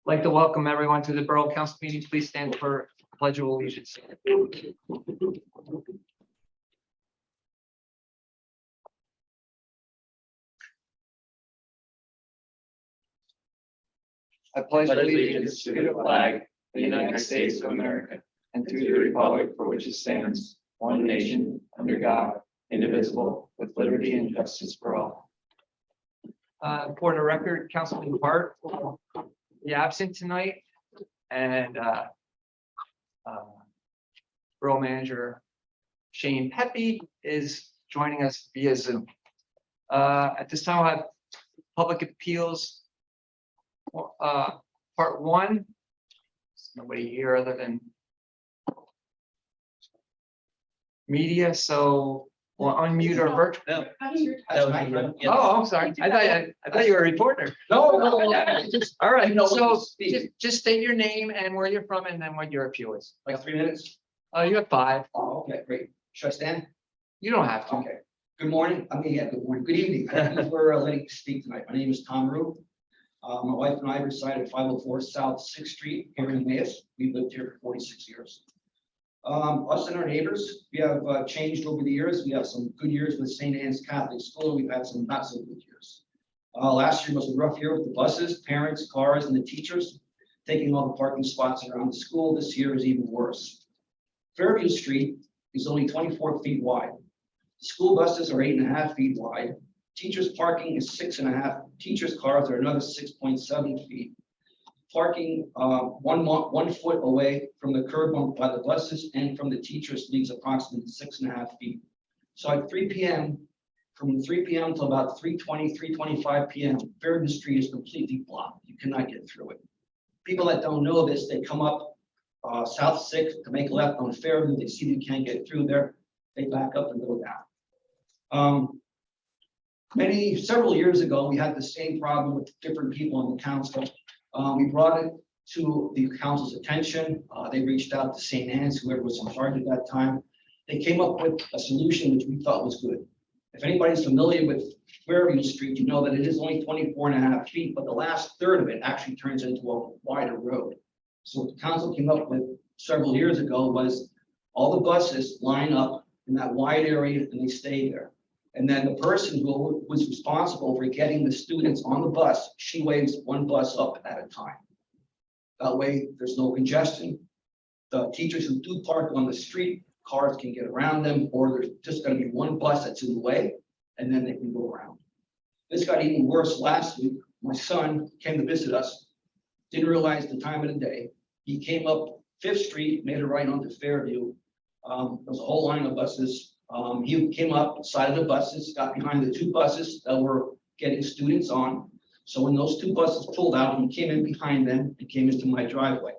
Like to welcome everyone to the Borough Council meeting. Please stand for Pledge of Allegiance. I pledge allegiance to the flag of the United States of America and to the republic for which it stands, one nation, under God, indivisible, with liberty and justice for all. For the record, Councilman Hart, the absent tonight, and Borough Manager Shane Pepe is joining us via Zoom. At this time, I'll have public appeals. Part one. There's nobody here other than media, so we'll unmute our virtual. Oh, I'm sorry. I thought you were a reporter. No. All right, No, so speak. just state your name and where you're from and then what your appeal is. Like 3 minutes? You have 5. Oh, okay, great. Should I stand? You don't have to. Okay. Good morning. Good morning. Good evening. Thank you for letting me speak tonight. My name is Tom Rue. My wife and I reside at 504 South 6th Street here in Emmaus. We've lived here for 46 years. Us and our neighbors, we have changed over the years. We have some good years with St. Anne's Catholic School. We've had some not so good years. Last year was a rough year with the buses, parents, cars, and the teachers taking all the parking spots around the school. This year is even worse. Fairview Street is only 24 feet wide. The school buses are 8.5 feet wide. Teachers parking is 6.5. Teachers' cars are another 6.7 feet. Parking 1 foot away from the curb by the buses and from the teachers leaves approximately 6.5 feet. So at 3 p.m., from 3 p.m. to about 3:20, 3:25 p.m., Fairview Street is completely blocked. You cannot get through it. People that don't know this, they come up South 6th to make a left on Fairview. They see they can't get through there. They back up and go down. Several years ago, we had the same problem with different people on the council. We brought it to the council's attention. They reached out to St. Anne's, whoever was in charge at that time. They came up with a solution which we thought was good. If anybody's familiar with Fairview Street, you know that it is only 24.5 feet, but the last third of it actually turns into a wider road. So what the council came up with several years ago was all the buses line up in that wide area and they stay there. And then the person who was responsible for getting the students on the bus, she waves one bus up at a time. That way, there's no congestion. The teachers who do park on the street, cars can get around them, or there's just going to be one bus that's in the way, and then they can go around. This got even worse last week. My son came to visit us, didn't realize the time of the day. He came up 5th Street, made a right onto Fairview. There was a whole line of buses. He came up side of the buses, got behind the 2 buses that were getting students on. So when those 2 buses pulled out, he came in behind them and came into my driveway.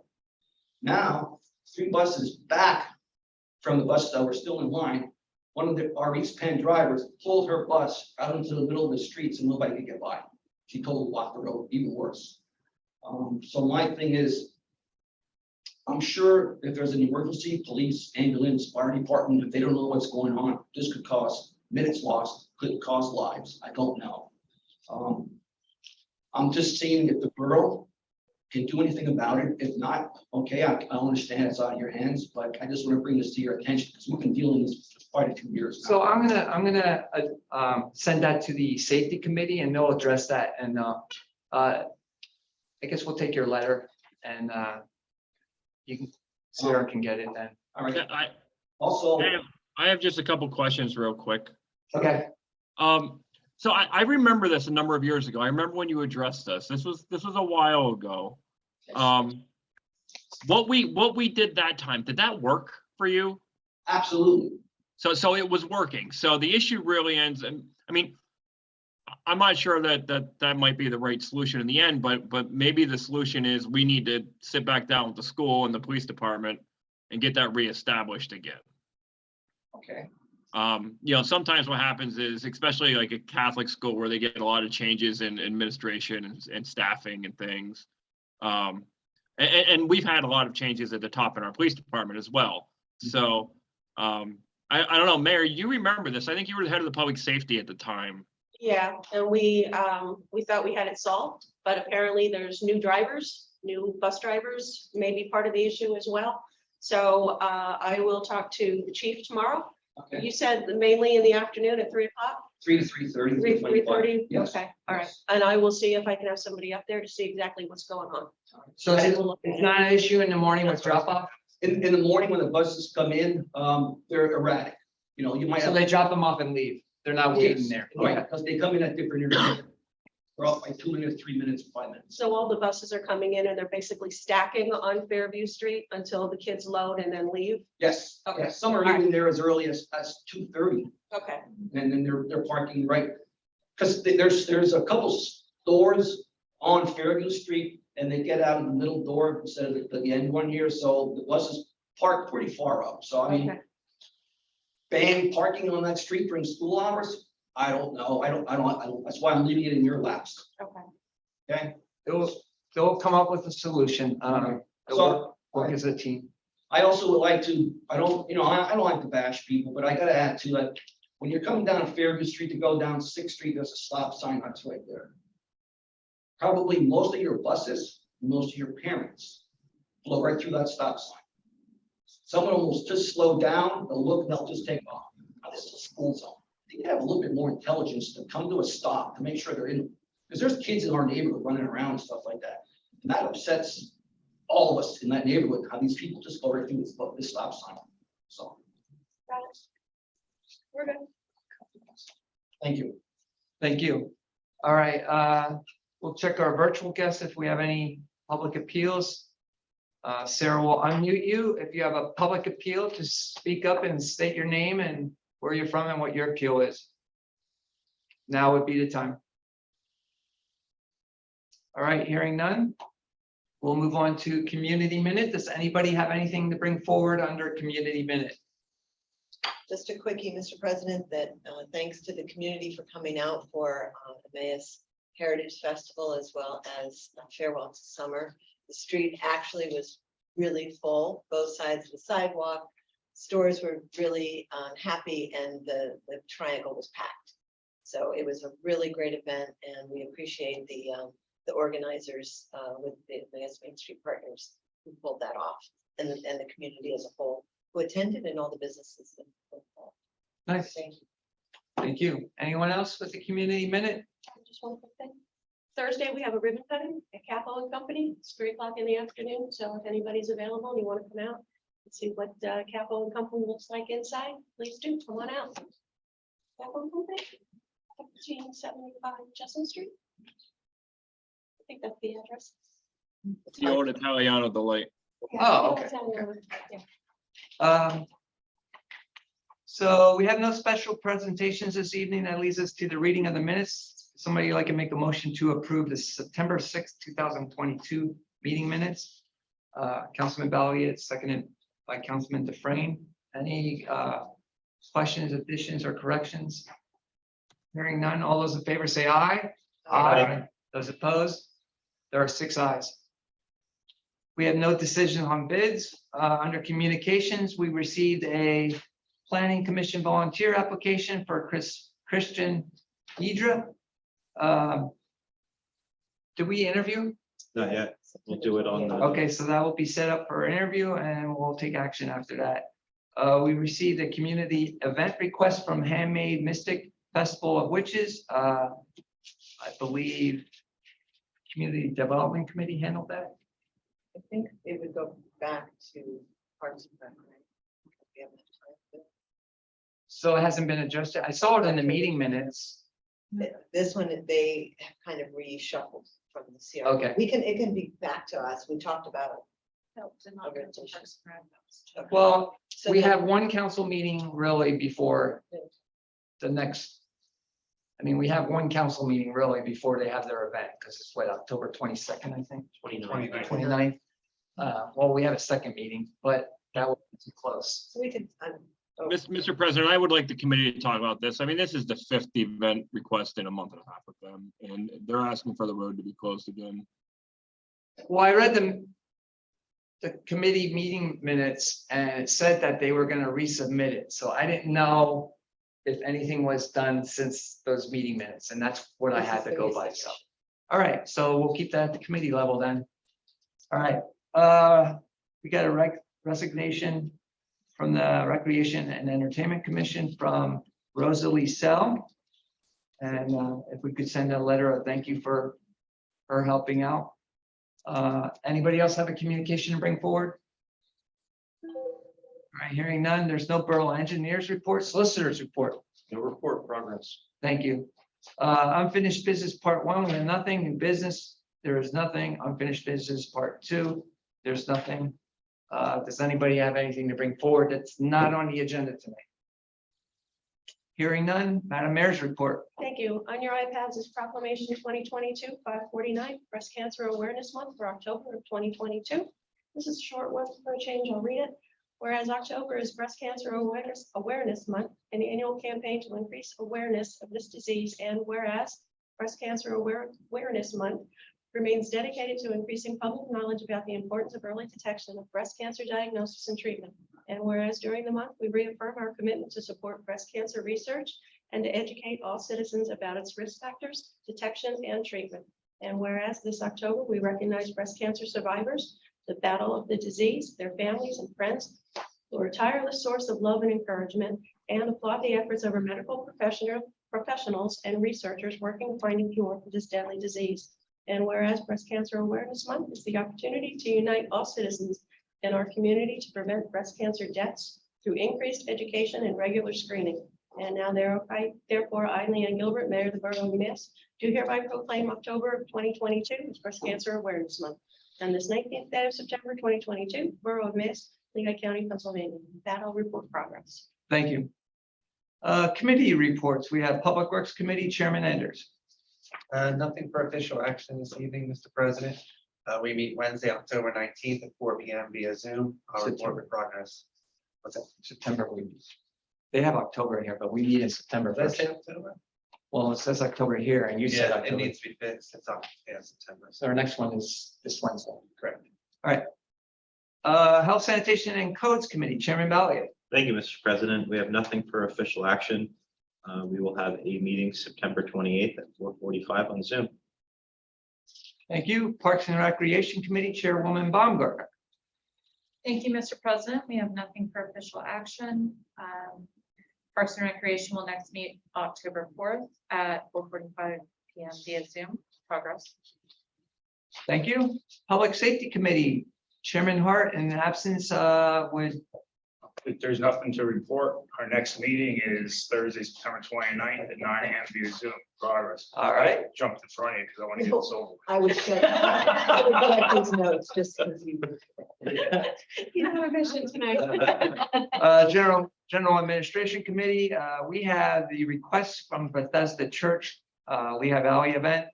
Now, 3 buses back from the buses that were still in line, one of our East Penn drivers pulled her bus out into the middle of the street so nobody could get by. She totally blocked the road, even worse. So my thing is, I'm sure if there's an emergency, police, ambulance, fire department, if they don't know what's going on, this could cause minutes lost, could cause lives. I don't know. I'm just seeing if the borough can do anything about it. If not, okay, I understand it's out of your hands, but I just want to bring this to your attention because we've been dealing with this for quite a few years now. So I'm gonna send that to the safety committee and they'll address that. And I guess we'll take your letter and you can, Sarah can get it then. All right. Yeah, Also, I have just a couple questions real quick. Okay. So I remember this a number of years ago. I remember when you addressed this. This was a while ago. What we did that time, did that work for you? absolutely. So it was working. So the issue really ends, and I mean, I'm not sure that might be the right solution in the end, but maybe the solution is we need to sit back down with the school and the police department and get that reestablished again. Okay. Sometimes what happens is, especially like a Catholic school where they get a lot of changes in administration and staffing and things. And we've had a lot of changes at the top in our police department as well. So I don't know, Mayor, you remember this. I think you were the head of the public safety at the time. Yeah, and we thought we had it solved, but apparently there's new drivers, new bus drivers may be part of the issue as well. So I will talk to the chief tomorrow. Okay, You said mainly in the afternoon at 3 o'clock, 3 to 3:30. 3:30? Yes. Okay, all right. And I will see if I can have somebody up there to see exactly what's going on. So it's not an issue in the morning with drop off? In the morning when the buses come in, they're erratic. You know, you might So have. they drop them off and leave? They're not waiting there? Right, because they come in at different intervals. They're off by 2 minutes, 3 minutes, 5 minutes. So all the buses are coming in and they're basically stacking on Fairview Street until the kids load and then leave? Yes, Okay. yes, some are even there as early as 2:30, Okay, and then they're parking right. Because there's a couple stores on Fairview Street, and they get out of the middle door instead of the end one here, so the buses park pretty far up, so I mean. okay. Ban parking on that street during school hours? I don't know, I don't, that's why I'm leaving it in your laps, Okay. okay? They'll come up with a solution. They'll So, work as a team. I also would like to, I don't like to bash people, but I gotta add to that. When you're coming down Fairview Street to go down Sixth Street, there's a stop sign that's right there. Probably most of your buses, most of your parents flow right through that stop sign. Someone will just slow down, they'll look, they'll just take off. Now, this is a school zone. They can have a little bit more intelligence to come to a stop to make sure they're in, because there's kids in our neighborhood running around and stuff like that. And that upsets all of us in that neighborhood, how these people just go right through this stop sign. So, Got it. We're good. thank you. Thank you. All right, we'll check our virtual guests if we have any public appeals. Sarah will unmute you. If you have a public appeal, just speak up and state your name and where you're from and what your appeal is. Now would be the time. All right, hearing none. We'll move on to community minute. Does anybody have anything to bring forward under community minute? Just a quickie, Mr. President, that thanks to the community for coming out for Emmaus Heritage Festival as well as Farewell to Summer. The street actually was really full, both sides of the sidewalk. Stores were really happy and the triangle was packed. So it was a really great event and we appreciate the organizers with the Emmaus Main Street Partners who pulled that off and the community as a whole who attended and all the businesses. That were involved. Nice, Thank you. thank you. Anyone else with the community minute? Just one quick thing. Thursday, we have a ribbon cutting at Capo and Company. It's 3 o'clock in the afternoon. So if anybody's available and you want to come out and see what Capo and Company looks like inside, please do come on out. Capo and Company, 1575 Chestnut Street. I think that's the address. It's the old Italiano delight. Oh, okay. Yeah. So we have no special presentations this evening. That leads us to the reading of the minutes. Somebody like to make a motion to approve the September 6th, 2022 meeting minutes. Councilman Balliet, seconded by Councilman Dufresne. Any questions, additions, or corrections? Hearing none, all those in favor say aye. Aye. Those opposed? There are 6 ayes. We have no decision on bids. Under communications, we received a planning commission volunteer application for Christian Idra. Did we interview? Not yet. We'll do it on the. Okay, so that will be set up for interview and we'll take action after that. We received a community event request from Handmade Mystic Festival of Witches. I believe Community Development Committee handled that. I think it would go back to Parks and Rec, right? We have enough time. So it hasn't been adjusted. I saw it in the meeting minutes. This one, they have kind of reshuffled from the CR. Okay. It can be back to us. We talked about it. Well, So we then- have one council meeting really before the next. I mean, we have one council meeting really before they have their event, because it's what, October 22nd, I think, 29th. Well, we have a second meeting, but that was too close. So we could. Mr. President, I would like the committee to talk about this. I mean, this is the 5th event request in a month and a half with them, and they're asking for the road to be closed again. Well, I read the committee meeting minutes and it said that they were gonna resubmit it, so I didn't know if anything was done since those meeting minutes, and that's what I had to go by, so. All right, so we'll keep that at the committee level then. All right, we got a resignation from the Recreation and Entertainment Commission from Rosalie Sell. And if we could send a letter of thank you for her helping out. Anybody else have a communication to bring forward? All right, hearing none, there's no borough engineers report, solicitors report. No report progress. Thank you. Unfinished business part one, we have nothing. New business, there is nothing. Unfinished business part two, there's nothing. Does anybody have anything to bring forward that's not on the agenda tonight? Hearing none, Madam Mayor's report. Thank you. On your iPads is proclamation 2022-549, Breast Cancer Awareness Month for October of 2022. This is a short one for a change. I'll read it. Whereas October is Breast Cancer Awareness Month, an annual campaign to increase awareness of this disease, and whereas Breast Cancer Awareness Month remains dedicated to increasing public knowledge about the importance of early detection of breast cancer diagnosis and treatment. And whereas during the month, we reaffirm our commitment to support breast cancer research and to educate all citizens about its risk factors, detection, and treatment. And whereas this October, we recognize breast cancer survivors, the battle of the disease, their families and friends, who are a tireless source of love and encouragement, and applaud the efforts of our medical professionals and researchers working to find a cure for this deadly disease. And whereas Breast Cancer Awareness Month is the opportunity to unite all citizens in our community to prevent breast cancer deaths through increased education and regular screening. And now therefore, I, Leanne Gilbert, Mayor of the Borough of Emmaus, do hereby proclaim October of 2022 as Breast Cancer Awareness Month. On this 19th day of September 2022, Borough of Emmaus, Lehigh County, Pennsylvania. That will report progress. Thank you. Committee reports. We have Public Works Committee Chairman Enders. Nothing for official action this evening, Mr. President. We meet Wednesday, October 19th at 4 p.m. via Zoom. I'll report with progress. What's that? September. They have October in here, but we meet in September Did I first. say October? Well, it says October here and you said Yeah, it October. needs to be fixed. It's on, yeah, September. So our next one is this Wednesday. Correct. Health, Sanitation and Codes Committee Chairman Balliet. Thank you, Mr. President. We have nothing for official action. We will have a meeting September 28th at 4:45 on Zoom. Thank you. Parks and Recreation Committee Chairwoman Baumgartner. Thank you, Mr. President. We have nothing for official action. Parks and Recreation will next meet October 4th at 4:45 p.m. via Zoom. Progress. Thank you. Public Safety Committee Chairman Hart, in the absence, would If there's nothing to report, our next meeting is Thursday, September 29th at 9 a.m. via Zoom. Progress. All right. Jumped in front of you because I want to get this over. I would check these notes just because you. You have a mission tonight. General Administration Committee, we have the request from Bethesda Church, Lehigh Valley event.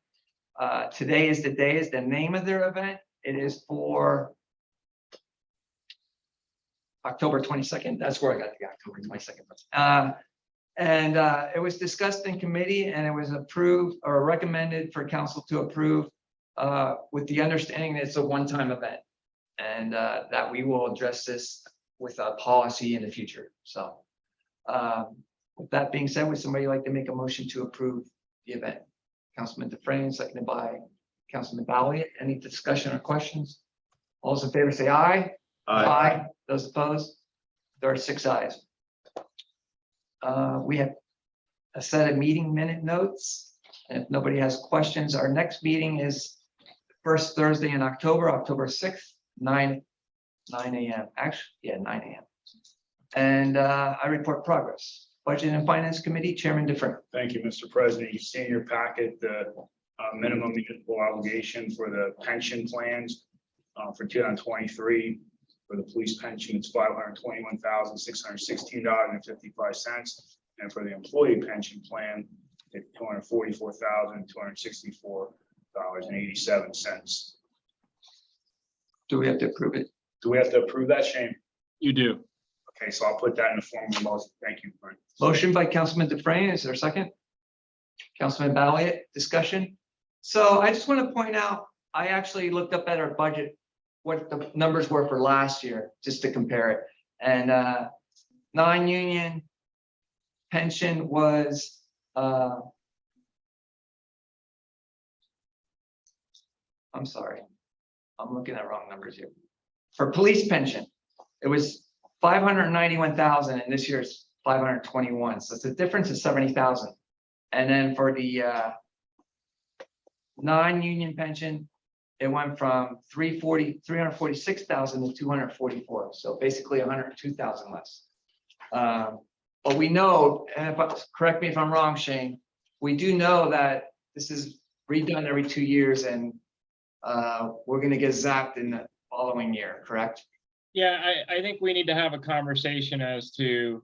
Today is the name of their event. It is for October 22nd. That's where I got the October 22nd. And it was discussed in committee and it was approved or recommended for council to approve with the understanding that it's a one-time event and that we will address this with a policy in the future. So with that being said, would somebody like to make a motion to approve the event? Councilman Dufresne, seconded by Councilman Balliet. Any discussion or questions? All those in favor say aye. Aye. Those opposed? There are 6 ayes. We have a set of meeting minute notes. And if nobody has questions, our next meeting is first Thursday in October, October 6th, 9 a.m. Actually, yeah, 9 a.m. And I report progress. Budget and Finance Committee Chairman Dufresne. Thank you, Mr. President. You see in your packet the minimum municipal obligation for the pension plans for 2023. For the police pension, it's $521,616.55. And for the employee pension plan, it's $244,264.87. Do we have to approve it? Do we have to approve that, Shane? You do. Okay, so I'll put that in the form of a motion. Thank you, Frank. Motion by Councilman Dufresne. Is there a second? Councilman Balliet, discussion. So I just want to point out, I actually looked up at our budget, what the numbers were for last year, just to compare it. And non-union pension was, I'm sorry, I'm looking at wrong numbers here. For police pension, it was 591,000 and this year's 521, so it's a difference of 70,000. And then for the non-union pension, it went from 346,000 to 244, so basically 102,000 less. But we know, and correct me if I'm wrong, Shane, we do know that this is redone every 2 years and we're gonna get zapped in the following year, correct? Yeah, I think we need to have a conversation as to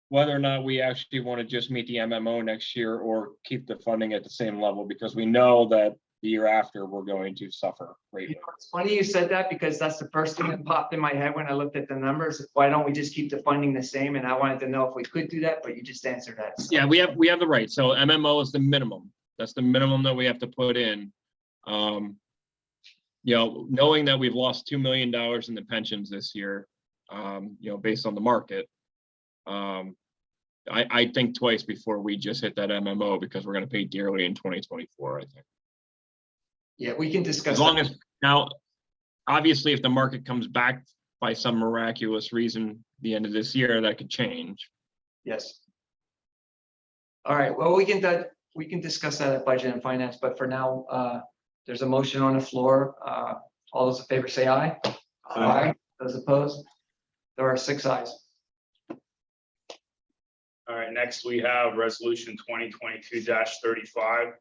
whether or not we actually want to just meet the MMO next year or keep the funding at the same level, because we know that the year after, we're going to suffer greatly. It's funny you said that because that's the first thing that popped in my head when I looked at the numbers. Why don't we just keep the funding the same? And I wanted to know if we could do that, but you just answered that. So- Yeah, we have the right. So MMO is the minimum. That's the minimum that we have to put in. You know, knowing that we've lost $2 million in the pensions this year, you know, based on the market. I think twice before we just hit that MMO, because we're gonna pay dearly in 2024, I think. Yeah, we can discuss. As long that. as, now, obviously, if the market comes back by some miraculous reason, the end of this year, that could change. Yes. All right, well, we can discuss that at Budget and Finance, but for now, there's a motion on the floor. All those in favor say aye. Aye. Those opposed? There are 6 ayes. All right, next we have resolution 2022-35.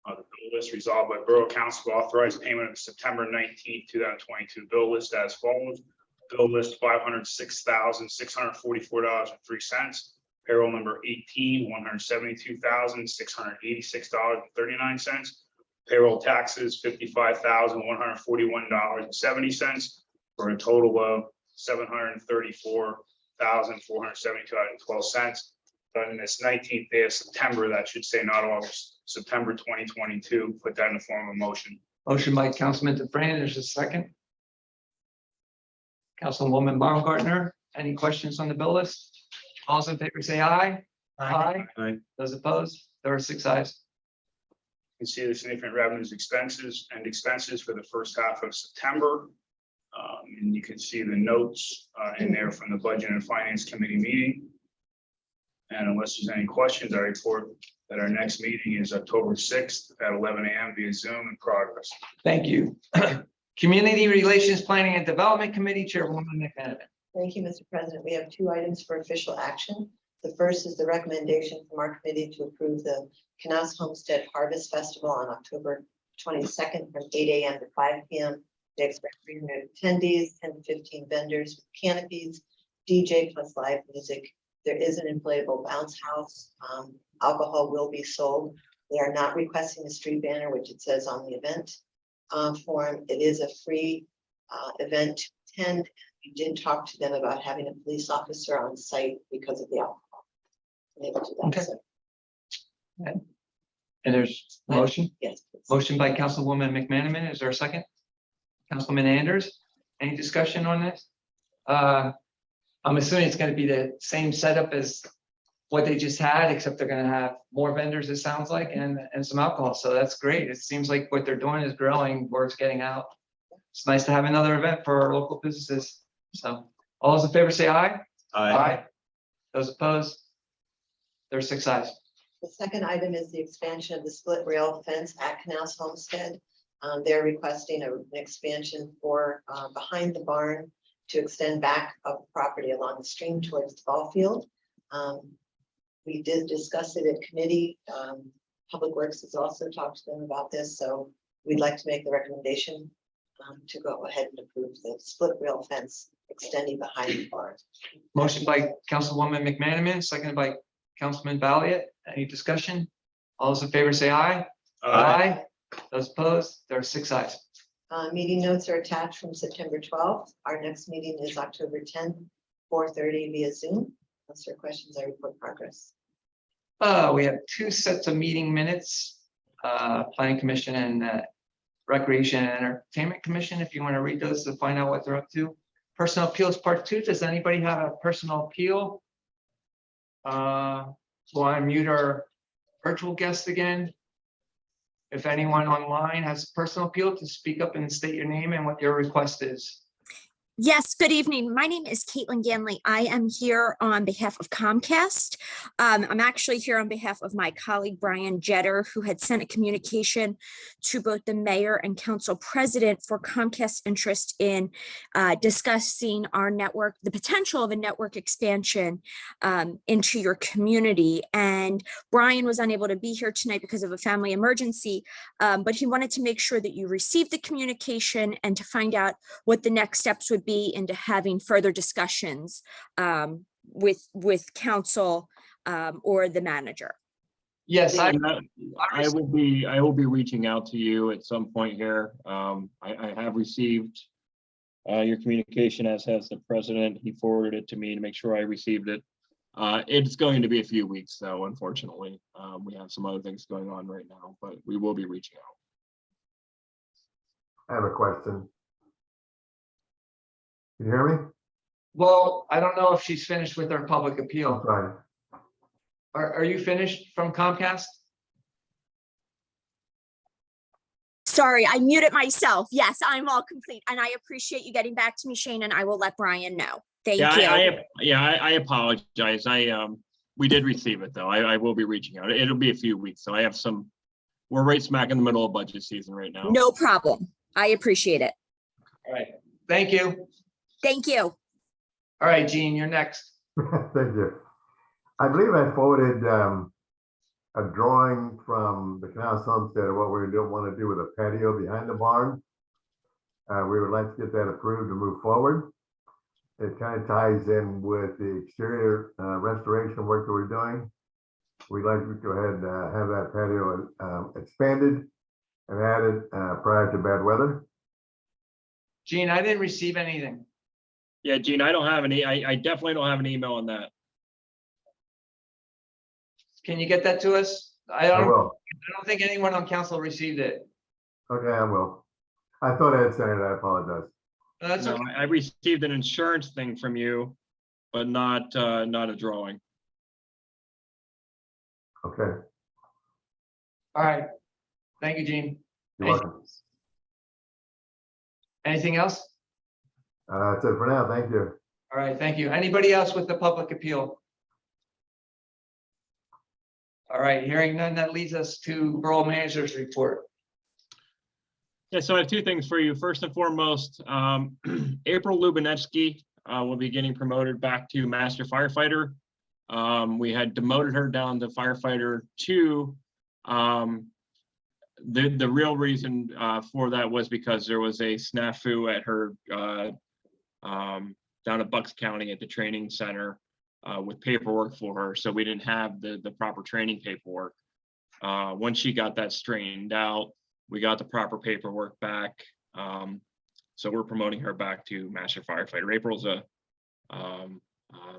The bill list resolved by Borough Council to authorize payment of September 19th, 2022 bill list as follows. Bill list $506,644.03. Payroll number 18, $172,686.39. Payroll taxes, $55,141.70, for a total of $734,472.12. But in this 19th day of September, that should say not August, September 2022, put that in the form of a motion. Motion by Councilman DeFran, there's a second. Councilwoman Baumgartner, any questions on the bill list? All those in favor say aye. Aye. Aye. Those opposed? There are 6 ayes. You can see the significant revenues, expenses for the first half of September. And you can see the notes in there from the Budget and Finance Committee meeting. And unless there's any questions, I report that our next meeting is October 6th at 11 a.m. via Zoom in progress. Thank you. Community Relations Planning and Development Committee Chairwoman McManaman. Thank you, Mr. President. We have 2 items for official action. The first is the recommendation from our committee to approve the Canals Homestead Harvest Festival on October 22nd from 8 a.m. to 5 p.m. They expect 300 attendees, 10 to 15 vendors with canopies, DJ plus live music. There is an inflatable bounce house. Alcohol will be sold. They are not requesting a street banner, which it says on the event form. It is a free event to attend. We did talk to them about having a police officer on site because of the alcohol. And they will do that, Okay. so, And there's a motion. yes, please. Motion by Councilwoman McManaman. Is there a second? Councilman Anders, any discussion on this? I'm assuming it's gonna be the same setup as what they just had, except they're gonna have more vendors, it sounds like, and some alcohol. So that's great. It seems like what they're doing is growing, word's getting out. It's nice to have another event for our local businesses. So all those in favor say aye. Those opposed? There's 6 ayes. The second item is the expansion of the split rail fence at Canals Homestead. They're requesting an expansion for behind the barn to extend back of the property along the stream towards the ball field. We did discuss it at committee. Public Works has also talked to them about this, so we'd like to make the recommendation to go ahead and approve the split rail fence extending behind the barn. Motion by Councilwoman McManaman, seconded by Councilman Valiant. Any discussion? All those in favor say aye. Those opposed? There are 6 ayes. Meeting notes are attached from September 12th. Our next meeting is October 10th, 4:30 via Zoom. Unless there are questions, I report progress. We have 2 sets of meeting minutes. Planning Commission and Recreation and Entertainment Commission, if you want to read those to find out what they're up to. Personal appeals part 2. Does anybody have a personal appeal? we'll unmute our virtual guests again. If anyone online has personal appeal, to speak up and state your name and what your request is. Yes, good evening. My name is Caitlin Ganley. I am here on behalf of Comcast. I'm actually here on behalf of my colleague Brian Jetter, who had sent a communication to both the mayor and council president for Comcast's interest in discussing our network, the potential of a network expansion into your community. And Brian was unable to be here tonight because of a family emergency, but he wanted to make sure that you received the communication and to find out what the next steps would be into having further discussions with council or the manager. Yes, I will be reaching out to you at some point here. I have received your communication, as has the president. He forwarded it to me to make sure I received it. It's going to be a few weeks though, unfortunately. We have some other things going on right now, but we will be reaching out. I have a question. Can you hear me? well, I don't know if she's finished with her public I'm appeal. sorry. Are you finished from Comcast? Sorry, I muted myself. Yes, I'm all complete. And I appreciate you getting back to me, Shane, and I will let Brian know. Thank you. I apologize. We did receive it though. I will be reaching out. It'll be a few weeks. So I have we're right smack in the middle of budget season right now. No problem. I appreciate it. All right, thank you. Thank you. All right, Gene, you're next. Thank you. I believe I forwarded a drawing from the Canals Homestead of what we don't want to do with a patio behind the barn. We would like to get that approved and move forward. It kind of ties in with the exterior restoration work that we're doing. We'd like to go ahead and have that patio expanded and added prior to bad weather. Gene, I didn't receive anything. Yeah, Gene, I don't have any, I definitely don't have an email on that. Can you get that to us? I I don't will. think anyone on council received it. Okay, I will. I thought I had sent it. I apologize. No, that's No, okay. I received an insurance thing from you, but not a drawing. Okay, All right. Thank you, Gene. you're welcome. Anything else? That's it for now. Thank you. All right, thank you. Anybody else with the public appeal? All right, hearing none, that leads us to Borough Manager's report. Yeah, so I have two things for you. First and foremost, April Lubinetsky will be getting promoted back to Master Firefighter. We had demoted her down to Firefighter 2. The real reason for that was because there was a snafu at her down at Bucks County at the training center with paperwork for her. So we didn't have the proper training paperwork. Once she got that straightened out, we got the proper paperwork back. So we're promoting her back to Master Firefighter. April's a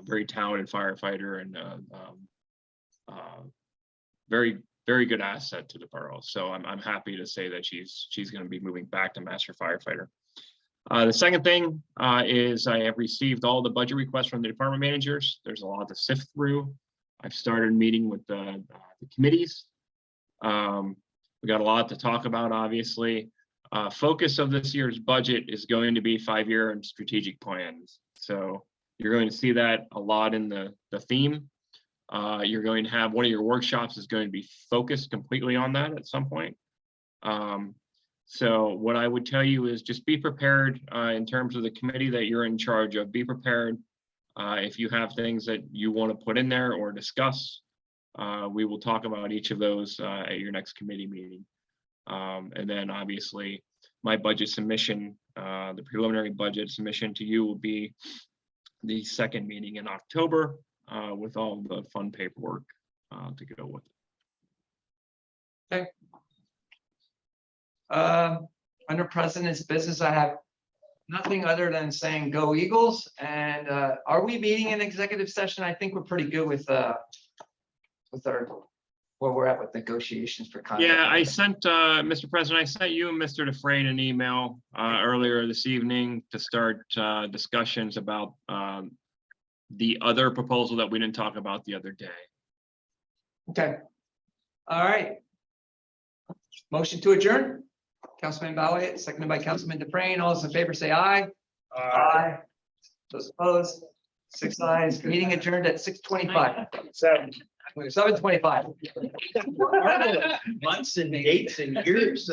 very talented firefighter and very, very good asset to the borough. So I'm happy to say that she's going to be moving back to Master Firefighter. The second thing is I have received all the budget requests from the department managers. There's a lot to sift through. I've started meeting with the committees. We got a lot to talk about, obviously. Focus of this year's budget is going to be 5-year and strategic plans. So you're going to see that a lot in the theme. You're going to have one of your workshops is going to be focused completely on that at some point. So what I would tell you is just be prepared in terms of the committee that you're in charge of. Be prepared if you have things that you want to put in there or discuss. We will talk about each of those at your next committee meeting. And then obviously my budget submission, the preliminary budget submission to you will be the second meeting in October with all the fun paperwork to go with it. Under President's business, I have nothing other than saying go Eagles. And are we meeting in executive session? I think we're pretty good with our where we're at with negotiations for contract. Yeah, I sent, Mr. President, I sent you and Mr. Dufresne an email earlier this evening to start discussions about the other proposal that we didn't talk about the other day. Okay. All right. Motion to adjourn. Councilman Balliet, seconded by Councilman DeFrain. All those in favor say aye. Aye. Those opposed, 6 ayes. Meeting adjourned at 6:25. 7:25. Months and dates and years.